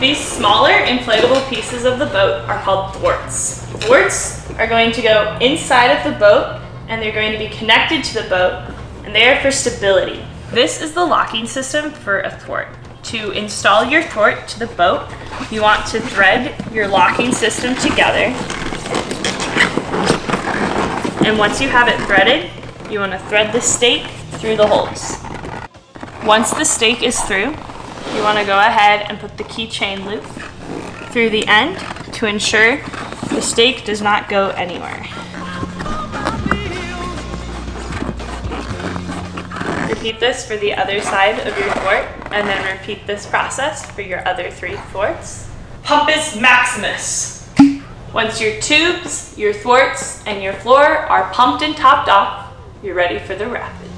These smaller inflatable pieces of the boat are called thwarts. Thwarts are going to go inside of the boat and they're going to be connected to the boat, and they are for stability. This is the locking system for a thwart. To install your thwart to the boat, you want to thread your locking system together. And once you have it threaded, you want to thread the stake through the holes. Once the stake is through, you want to go ahead and put the keychain loop through the end to ensure the stake does not go anywhere. Repeat this for the other side of your thwart, and then repeat this process for your other 3 thwarts. Pumpus maximus. Once your tubes, your thwarts, and your floor are pumped and topped off, you're ready for the rapids.